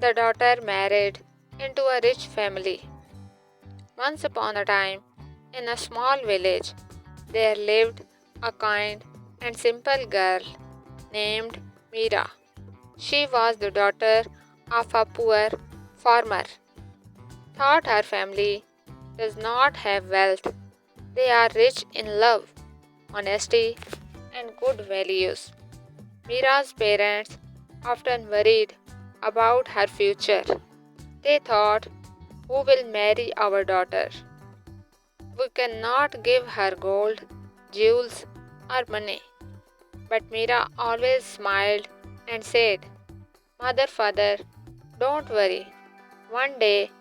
The daughter married into a rich family. Once upon a time, in a small village, there lived a kind and simple girl named Meera. She was the daughter of a poor farmer. Thought her family does not have wealth. They are rich in love, honesty, and good values. Meera's parents often worried about her future. They thought, who will marry our daughter? We cannot give her gold, jewels, or money. But Meera always smiled and said, Mother, Father, don't worry. One day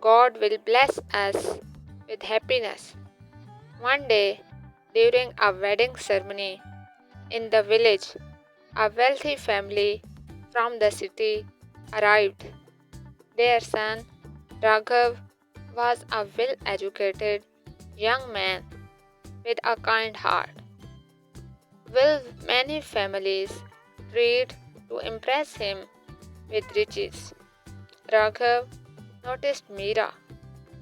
God will bless us with happiness. One day, during a wedding ceremony in the village, a wealthy family from the city arrived. Their son, Raghav, was a well educated young man with a kind heart. Will many families tried to impress him with riches. Raghav noticed Meera.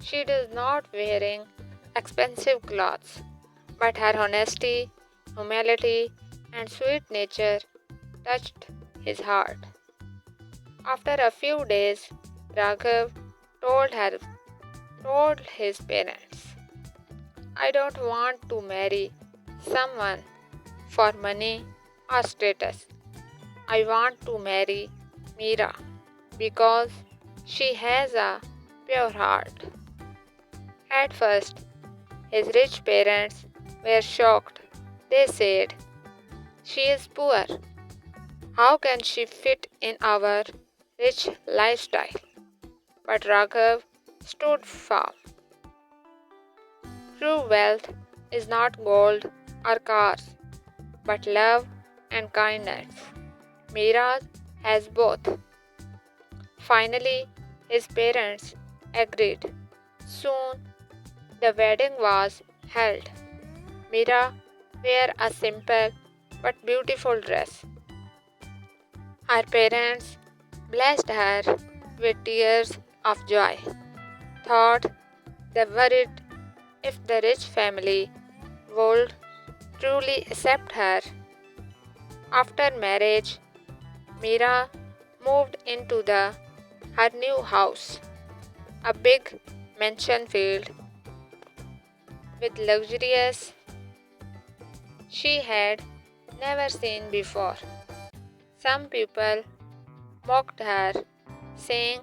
She does not wearing expensive clothes, but her honesty, humility, and sweet nature touched his heart. After a few days, Raghav told her told his parents, I don't want to marry someone for money or status. I want to marry Meera because she has a pure heart. At first, his rich parents were shocked. They said, she is poor. How can she fit in our rich lifestyle? But Raghav stood firm. True wealth is not gold or cars, but love and kindness. Meera has both. Finally, his parents agreed. Soon, the wedding was held. Meera wore a simple but beautiful dress. Her parents blessed her with tears of joy. Thought they worried if the rich family would truly accept her. After marriage, Meera moved into her new house, a big mansion filled with luxurious she had never seen before. Some people mocked her, saying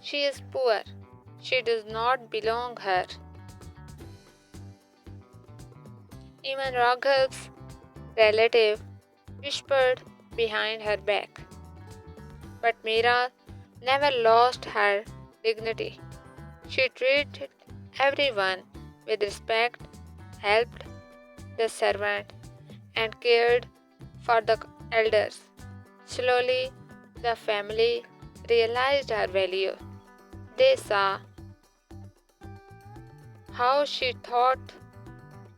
she is poor, she does not belong here. Even Raghav's relative whispered behind her back. But Meera never lost her dignity. She treated everyone with respect, helped the servant, and cared for the elders. Slowly, the family realized her value. They saw how she thought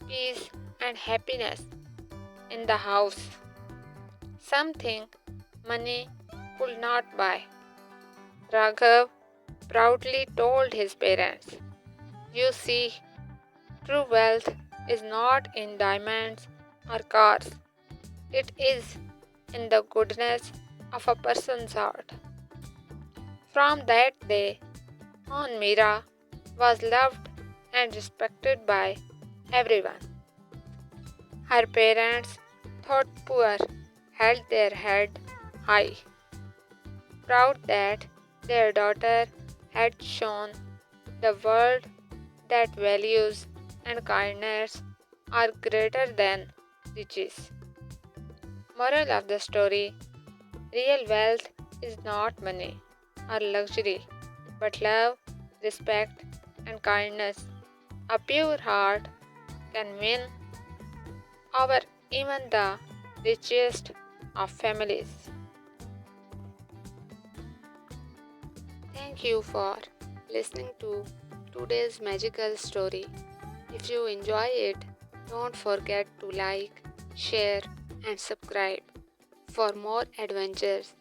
peace and happiness in the house, something money could not buy. Raghav proudly told his parents, You see, true wealth is not in diamonds or cars, it is in the goodness of a person's heart. From that day on, Meera was loved and respected by everyone. Her parents, though poor, held their head high, proud that their daughter had shown the world that values and kindness are greater than riches. Moral of the story: real wealth is not money or luxury, but love, respect, and kindness. A pure heart can win over even the richest of families. Thank you for listening to today's magical story. If you enjoy it, don't forget to like, share, and subscribe for more adventures.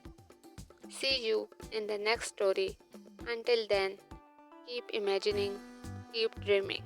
See you in the next story. Until then, keep imagining, keep dreaming.